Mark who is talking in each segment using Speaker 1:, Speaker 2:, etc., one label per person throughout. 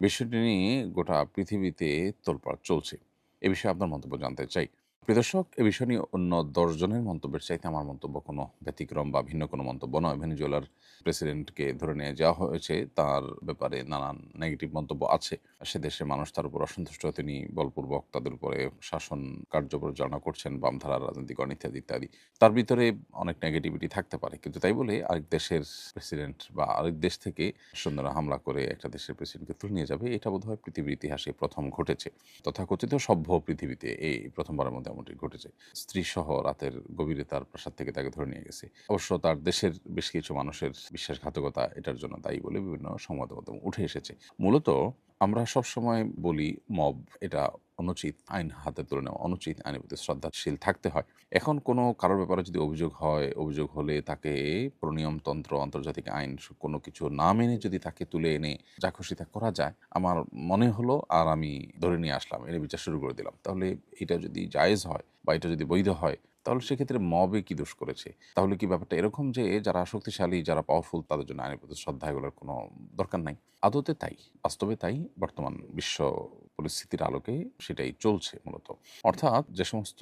Speaker 1: বিষয়টি নিয়ে গোটা পৃথিবীতে তোলপাড় চলছে। এ বিষয়ে আপনার মন্তব্য জানতে চাই। প্রিয় দর্শক, এ বিষয় নিয়ে অন্য ১০ জনের মন্তব্যের চাইতে আমার মন্তব্য কোনো ব্যতিক্রম বা ভিন্ন কোনো মন্তব্য নয়। ভেনেজুয়েলার প্রেসিডেন্টকে ধরে নিয়ে যাওয়া হয়েছে। তার ব্যাপারে নানান নেগেটিভ মন্তব্য আছে। সে দেশের মানুষ তার উপর অসন্তুষ্ট। তিনি বলপূর্বক তাদের উপরে শাসন কার্য পরিচালনা করছেন, বামধারার রাজনীতিকরণ ইত্যাদি, ইত্যাদি। তার ভিতরে অনেক নেগেটিভিটি থাকতে পারে। কিন্তু তাই বলে আরেক দেশের প্রেসিডেন্ট বা আরেক দেশ থেকে সৈন্যরা হামলা করে একটা দেশের প্রেসিডেন্টকে তুলে নিয়ে যাবে, এটা বোধহয় পৃথিবীর ইতিহাসে ১ম ঘটেছে। তথাকথিত সভ্য পৃথিবীতে এই ১ম বারের মধ্যে এমনটি ঘটেছে। স্ত্রীসহ রাতের গভীরে তার প্রাসাদ থেকে তাকে ধরে নিয়ে গেছে। অবশ্য তার দেশের বেশ কিছু মানুষের বিশ্বাসঘাতকতা এটার জন্য দায়ী বলে বিভিন্ন সংবাদ মাধ্যমে উঠে এসেছে। মূলত আমরা সবসময় বলি মব এটা অনুচিত, আইন হাতে তুলে নেওয়া অনুচিত, আইনের প্রতি শ্রদ্ধাশীল থাকতে হয়। এখন কোনো কারোর ব্যাপারে যদি অভিযোগ হয়, অভিযোগ হলে তাকে প্রনিয়মতন্ত্র, আন্তর্জাতিক আইন কোনো কিছু না মেনে যদি তাকে তুলে এনে যা খুশি তা করা যায়, আমার মনে হলো আর আমি ধরে নিয়ে আসলাম, এর বিচার শুরু করে দিলাম। তাহলে এটা যদি জায়েজ হয় বা এটা যদি বৈধ হয়, তাহলে সেক্ষেত্রে মবে কি দোষ করেছে? তাহলে কি ব্যাপারটা এরকম যে যারা শক্তিশালী, যারা পাওয়ারফুল তাদের জন্য আইনের প্রতি শ্রদ্ধা এগুলোর কোনো দরকার নাই? আদতে তাই, বাস্তবে তাই। বর্তমান বিশ্ব পরিস্থিতির আলোকে সেটাই চলছে মূলত। অর্থাৎ যে সমস্ত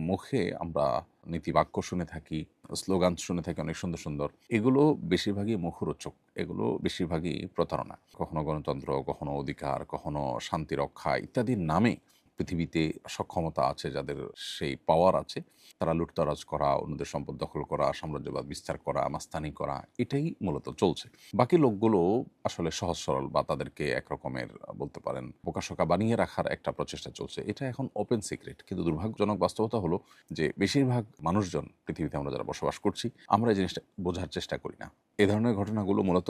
Speaker 1: মুখে আমরা নীতিবাক্য শুনে থাকি, স্লোগান শুনে থাকি অনেক সুন্দর, সুন্দর। এগুলো বেশিরভাগই মুখরোচক। এগুলো বেশিরভাগই প্রতারণা। কখনো গণতন্ত্র, কখনো অধিকার, কখনো শান্তি রক্ষা ইত্যাদির নামে পৃথিবীতে সক্ষমতা আছে যাদের, সেই পাওয়ার আছে, তারা লুটতরাজ করা, অন্যদের সম্পদ দখল করা, সাম্রাজ্যবাদ বিস্তার করা, মাস্তানি করা, এটাই মূলত চলছে। বাকি লোকগুলো আসলে সহজ সরল বা তাদেরকে একরকমের বলতে পারেন বোকাশোকা বানিয়ে রাখার একটা প্রচেষ্টা চলছে। এটা এখন ওপেন সিক্রেট। কিন্তু দুর্ভাগ্যজনক বাস্তবতা হলো যে বেশিরভাগ মানুষজন পৃথিবীতে আমরা যারা বসবাস করছি, আমরা এই জিনিসটা বোঝার চেষ্টা করি না। এ ধরনের ঘটনাগুলো মূলত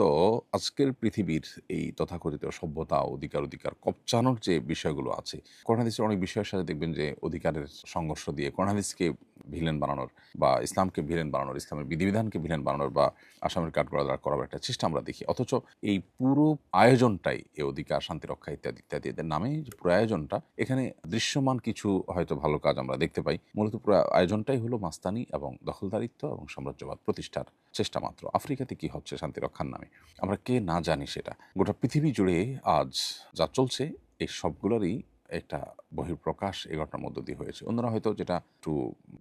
Speaker 1: আজকের পৃথিবীর এই তথাকথিত সভ্যতা, অধিকার কবচানোর যে বিষয়গুলো আছে, কোরআন হাদিসের অনেক বিষয়ের সাথে দেখবেন যে অধিকারের সংঘর্ষ দিয়ে কোরআন হাদিসকে ভিলেন বানানোর বা ইসলামকে ভিলেন বানানোর, ইসলামের বিধিবিধানকে ভিলেন বানানোর বা আসামের কাঠগড়ায় করার একটা চেষ্টা আমরা দেখি। অথচ এই পুরো আয়োজনটাই এই অধিকার, শান্তি রক্ষা ইত্যাদি, ইত্যাদি এদের নামে যে পুরো আয়োজনটা, এখানে দৃশ্যমান কিছু হয়তো ভালো কাজ আমরা দেখতে পাই। মূলত পুরো আয়োজনটাই হলো মাস্তানি এবং দখলদারিত্ব এবং সাম্রাজ্যবাদ প্রতিষ্ঠার চেষ্টা মাত্র। আফ্রিকাতে কি হচ্ছে শান্তি রক্ষার নামে? আমরা কে না জানি সেটা। গোটা পৃথিবী জুড়ে আজ যা চলছে এই সবগুলোরই একটা বহিঃপ্রকাশ এই ঘটনার মধ্য দিয়ে হয়েছে। অন্যরা হয়তো যেটা একটু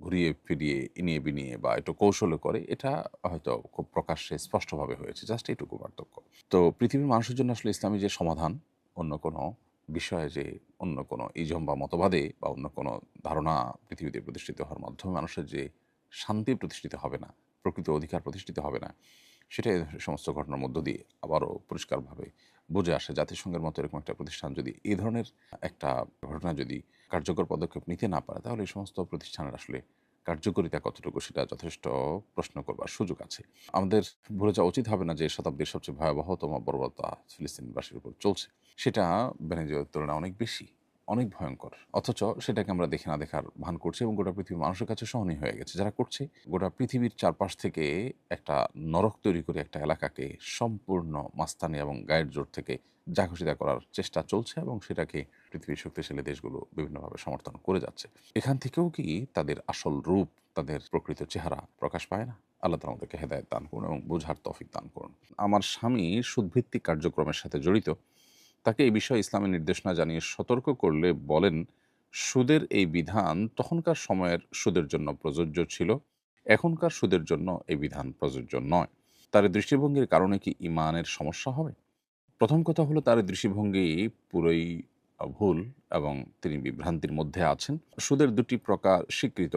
Speaker 1: ঘুরিয়ে ফিরিয়ে, ইনিয়ে বিনিয়ে বা একটু কৌশলে করে, এটা হয়তো খুব প্রকাশ্যে স্পষ্টভাবে হয়েছে। জাস্ট এইটুকু পার্থক্য। তো পৃথিবীর মানুষের জন্য আসলে ইসলামী যে সমাধান, অন্য কোনো বিষয়ে যে অন্য কোনো ইজম বা মতবাদে বা অন্য কোনো ধারণা পৃথিবীতে প্রতিষ্ঠিত হওয়ার মাধ্যমে মানুষের যে শান্তি প্রতিষ্ঠিত হবে না, প্রকৃত অধিকার প্রতিষ্ঠিত হবে না, সেটা এই সমস্ত ঘটনার মধ্য দিয়ে আবারও পরিষ্কারভাবে বুঝে আসে। জাতিসংঘের মতো এরকম একটা প্রতিষ্ঠান যদি এই ধরনের একটা ঘটনা যদি কার্যকর পদক্ষেপ নিতে না পারে, তাহলে এই সমস্ত প্রতিষ্ঠানের আসলে কার্যকারিতা কতটুকু সেটা যথেষ্ট প্রশ্ন করবার সুযোগ আছে। আমাদের ভুলে যাওয়া উচিত হবে না যে শতাব্দীর সবচেয়ে ভয়াবহতম বর্বরতা ফিলিস্তিনবাসীর উপর চলছে। সেটা ভেনেজুয়েলার তুলনায় অনেক বেশি, অনেক ভয়ঙ্কর। অথচ সেটাকে আমরা দেখে না দেখার ভান করছি এবং গোটা পৃথিবীর মানুষের কাছে সহনীয় হয়ে গেছে। যারা করছে, গোটা পৃথিবীর চারপাশ থেকে একটা নরক তৈরি করে একটা এলাকাকে সম্পূর্ণ মাস্তানি এবং গায়ের জোর থেকে যা খুশি তা করার চেষ্টা চলছে এবং সেটাকে পৃথিবীর শক্তিশালী দেশগুলো বিভিন্নভাবে সমর্থন করে যাচ্ছে। এখান থেকেও কি তাদের আসল রূপ, তাদের প্রকৃত চেহারা প্রকাশ পায় না? আল্লাহ তাআলা আমাদেরকে হেদায়েত দান করুন এবং বোঝার তৌফিক দান করুন। আমার স্বামী সুদভিত্তিক কার্যক্রমের সাথে জড়িত। তাকে এই বিষয়ে ইসলামের নির্দেশনা জানিয়ে সতর্ক করলে বলেন, সুদের এই বিধান তখনকার সময়ের সুদের জন্য প্রযোজ্য ছিল, এখনকার সুদের জন্য এই বিধান প্রযোজ্য নয়। তার এই দৃষ্টিভঙ্গির কারণে কি ঈমানের সমস্যা হবে? প্রথম কথা হলো, তার এই দৃষ্টিভঙ্গি পুরোই ভুল এবং তিনি বিভ্রান্তির মধ্যে আছেন। সুদের ২ টি প্রকার স্বীকৃত।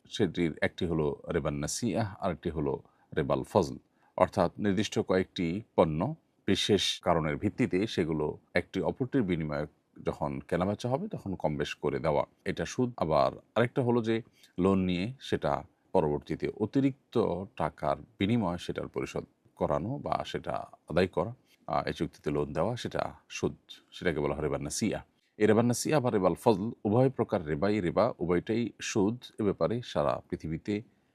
Speaker 1: সেটির একটি হলো রিবান নাসিআহ, আরেকটি হলো রিবাল ফজল। অর্থাৎ নির্দিষ্ট কয়েকটি পণ্য বিশেষ কারণের ভিত্তিতে সেগুলো একটি অপরটির বিনিময়ে যখন কেনাবেচা হবে তখন কম-বেশ করে দেওয়া, এটা সুদ। আবার আরেকটা হলো যে লোন নিয়ে সেটা পরবর্তীতে অতিরিক্ত টাকার বিনিময়ে সেটার পরিশোধ করানো বা সেটা আদায় করা, এই চুক্তিতে লোন দেওয়া, সেটা সুদ। সেটাকে বলা হয় রিবা নাসিয়া। এই রিবা নাসিয়া বা রিবাল ফজল উভয় প্রকার রিবাই রিবা, উভয়টাই সুদ। এ ব্যাপারে সারা পৃথিবীতে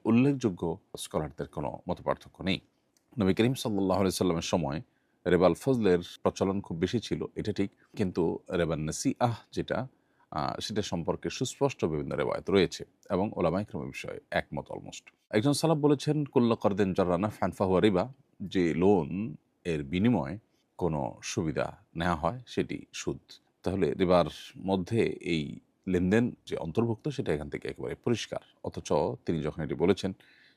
Speaker 1: উল্লেখযোগ্য স্কলারদের কোনো মতপার্থক্য নেই। নবী করিম সাল্লাল্লাহু আলাইহি সাল্লামের সময় রিবাল ফজলের প্রচলন খুব বেশি ছিল, এটা ঠিক। কিন্তু রিবান নাসিআহ যেটা, সেটা সম্পর্কে সুস্পষ্ট বিভিন্ন রিওয়ায়াত রয়েছে এবং উলামায়ে কেরাম এ বিষয়ে একমত অলমোস্ট। একজন সালাফ বলেছেন, কুল্লু কারদিন জাররা নাফআন ফাহুয়া রিবা, যে লোন এর বিনিময়ে কোনো সুবিধা নেওয়া হয় সেটি সুদ। তাহলে রিবার মধ্যে এই লেনদেন যে অন্তর্ভুক্ত সেটা এখান থেকে একেবারে পরিষ্কার। অথচ তিনি যখন এটি বলেছেন,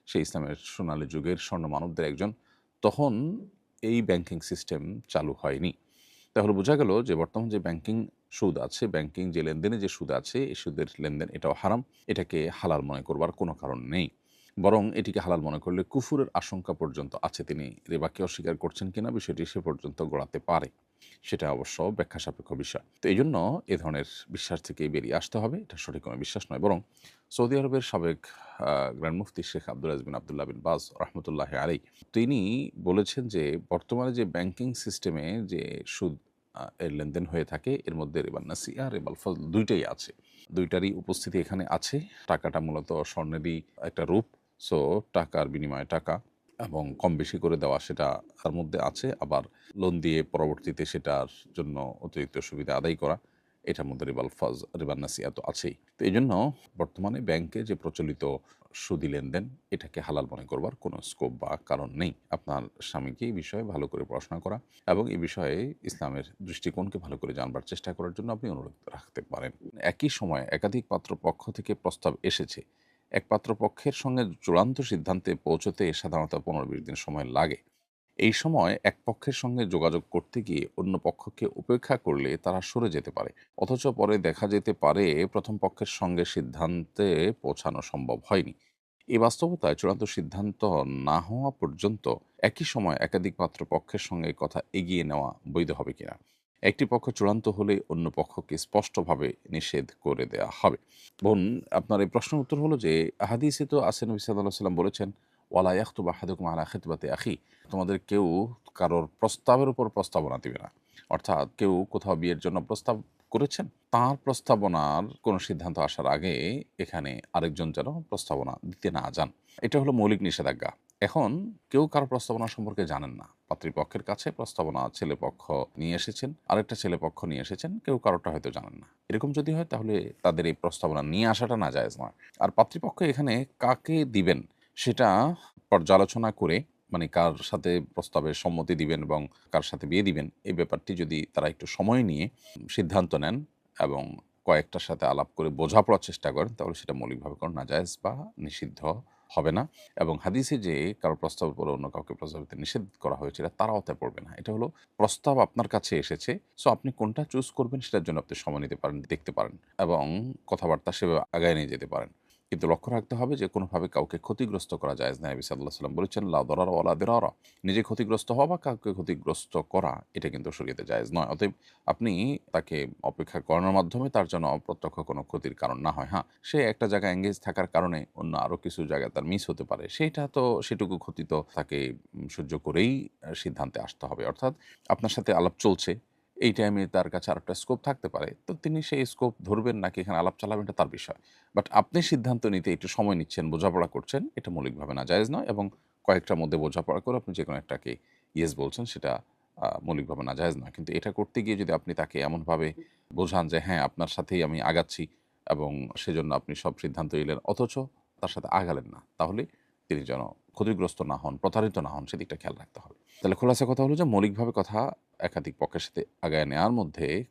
Speaker 1: সে ইসলামের সোনালী যুগের স্বর্ণ মানবদের একজন, তখন এই ব্যাংকিং সিস্টেম চালু হয়নি। তাহলে বোঝা গেল যে বর্তমান যে ব্যাংকিং সুদ আছে, ব্যাংকিং যে লেনদেনে যে সুদ আছে, এই সুদের লেনদেন এটাও হারাম। এটাকে হালাল মনে করবার কোনো কারণ নেই। বরং এটিকে হালাল মনে করলে কুফুরের আশঙ্কা পর্যন্ত আছে। তিনি রিবাকে অস্বীকার করছেন কিনা বিষয়টি সে পর্যন্ত গড়াতে পারে। সেটা অবশ্য ব্যাখ্যা সাপেক্ষ বিষয়। তো এইজন্য এ ধরনের বিশ্বাস থেকে বেরিয়ে আসতে হবে। এটা সঠিক কোনো বিশ্বাস নয়। বরং সৌদি আরবের সাবেক গ্র্যান্ড মুফতি শেখ আব্দুল আziz বিন আব্দুল্লাহ বিন বাজ রহমতুল্লাহি আলাইহ তিনি বলেছেন যে বর্তমানে যে ব্যাংকিং সিস্টেমে যে সুদ এর লেনদেন হয়ে থাকে, এর মধ্যে রিবান নাসিআ, রিবাল ফজল ২ টাই আছে। ২ টারই উপস্থিতি এখানে আছে। টাকাটা মূলত স্বর্ণেরই একটা রূপ। সো টাকার বিনিময়ে টাকা এবং কম বেশি করে দেওয়া সেটা তার মধ্যে আছে। আবার লোন দিয়ে পরবর্তীতে সেটার জন্য অতিরিক্ত সুবিধা আদায় করা, এটার মধ্যে রিবান নাসিআ তো আছেই। তো এইজন্য বর্তমানে ব্যাংকে যে প্রচলিত সুদি লেনদেন, এটাকে হালাল মনে করবার কোনো স্কোপ বা কারণ নেই। আপনার স্বামীকে এই বিষয়ে ভালো করে পড়াশোনা করা এবং এই বিষয়ে ইসলামের দৃষ্টিকোণকে ভালো করে জানবার চেষ্টা করার জন্য আপনি অনুরোধ রাখতে পারেন। একই সময়ে একাধিক পাত্রপক্ষ থেকে প্রস্তাব এসেছে। এক পাত্রপক্ষের সঙ্গে চূড়ান্ত সিদ্ধান্তে পৌঁছতে সাধারণত ১৫-২০ দিন সময় লাগে। এই সময় এক পক্ষের সঙ্গে যোগাযোগ করতে গিয়ে অন্য পক্ষকে উপেক্ষা করলে তারা সরে যেতে পারে। অথচ পরে দেখা যেতে পারে প্রথম পক্ষের সঙ্গে সিদ্ধান্তে পৌঁছানো সম্ভব হয়নি। এই বাস্তবতায় চূড়ান্ত সিদ্ধান্ত না হওয়া পর্যন্ত একই সময় একাধিক পাত্রপক্ষের সঙ্গে কথা এগিয়ে নেওয়া বৈধ হবে কিনা? একটি পক্ষ চূড়ান্ত হলে অন্য পক্ষকে স্পষ্টভাবে নিষেধ করে দেয়া হবে। বোন, আপনার এই প্রশ্নের উত্তর হলো যে হাদিসে তো আছে, নবী সাল্লাল্লাহু আলাইহি ওয়াসাল্লাম বলেছেন, "ওয়ালা ইয়াখতুব আহাদুকুম আলা খিতবাতি আখি।" তোমাদের কেউ কারোর প্রস্তাবের উপর প্রস্তাবনা দিবে না। অর্থাৎ কেউ কোথাও বিয়ের জন্য প্রস্তাব করেছেন, তার প্রস্তাবনার কোনো সিদ্ধান্ত আসার আগে এখানে আরেকজন যেন প্রস্তাবনা দিতে না যান। এটা হলো মৌলিক নিষেধাজ্ঞা। এখন কেউ কারো প্রস্তাবনা সম্পর্কে জানেন না। পাত্রীপক্ষের কাছে প্রস্তাবনা ছেলেপক্ষ নিয়ে এসেছেন, আরেকটা ছেলেপক্ষ নিয়ে এসেছেন, কেউ কারোটা হয়তো জানেন না। এরকম যদি হয় তাহলে তাদের এই প্রস্তাবনা নিয়ে আসাটা নাজায়েজ নয়। আর পাত্রীপক্ষ এখানে কাকে দিবেন সেটা পর্যালোচনা করে, মানে কার সাথে প্রস্তাবে সম্মতি দিবেন এবং কার সাথে বিয়ে দিবেন, এই ব্যাপারটি যদি তারা একটু সময় নিয়ে সিদ্ধান্ত নেন এবং কয়েকটার সাথে আলাপ করে বোঝাপড়ার চেষ্টা করেন, তাহলে সেটা মৌলিকভাবে কোনো নাজায়েজ বা নিষিদ্ধ হবে না। এবং হাদিসে যে কারো প্রস্তাবের পরে অন্য কাউকে প্রস্তাব দিতে নিষেধ করা হয়েছিল, তার আওতায় পড়বে না। এটা হলো প্রস্তাব আপনার কাছে এসেছে। সো আপনি কোনটা চুজ করবেন সেটার জন্য আপনি সময় নিতে পারেন, দেখতে পারেন এবং কথাবার্তা সেভাবে আগায় নিয়ে যেতে পারেন। কিন্তু লক্ষ্য রাখতে হবে যে কোনোভাবে কাউকে ক্ষতিগ্রস্ত করা জায়েজ না। নবী সাল্লাল্লাহু আলাইহি ওয়াসাল্লাম বলেছেন, লা দারারা ওয়ালা দিরারা। নিজে ক্ষতিগ্রস্ত হওয়া বা কাউকে ক্ষতিগ্রস্ত করা, এটা কিন্তু শরীয়তে জায়েজ নয়। অতএব আপনি তাকে অপেক্ষা করানোর মাধ্যমে তার জন্য অপ্রত্যক্ষ কোনো ক্ষতির কারণ না হয়। হ্যাঁ, সে একটা জায়গায় এঙ্গেজ থাকার কারণে অন্য আরো কিছু জায়গায় তার মিস হতে পারে। সেইটা তো সেটুকু ক্ষতি তো তাকে সহ্য করেই সিদ্ধান্তে আসতে হবে। অর্থাৎ আপনার সাথে আলাপ চলছে, এই টাইমে তার কাছে আরেকটা স্কোপ থাকতে পারে। তো তিনি সেই স্কোপ ধরবেন নাকি এখানে আলাপ চালাবেন, এটা তার বিষয়। বাট আপনি সিদ্ধান্ত নিতে একটু সময় নিচ্ছেন, বোঝাপড়া করছেন, এটা মৌলিকভাবে নাজায়েজ নয়। এবং কয়েকটার মধ্যে বোঝাপড়া করে আপনি যেকোনো একটাকে ইয়েস বলছেন, সেটা মৌলিকভাবে নাজায়েজ নয়। কিন্তু এটা করতে গিয়ে যদি আপনি তাকে এমনভাবে বোঝান যে হ্যাঁ, আপনার সাথেই আমি আগাচ্ছি এবং সেজন্য আপনি সব সিদ্ধান্ত নিলেন, অথচ তার সাথে আগালেন না, তাহলে তিনি যেন ক্ষতিগ্রস্ত না হন, প্রতারিত না হন, সেদিকটা খেয়াল রাখতে হবে। তাহলে খোলাসা কথা হলো যে মৌলিকভাবে কথা একাধিক পক্ষের সাথে আগায় নেওয়ার মধ্যে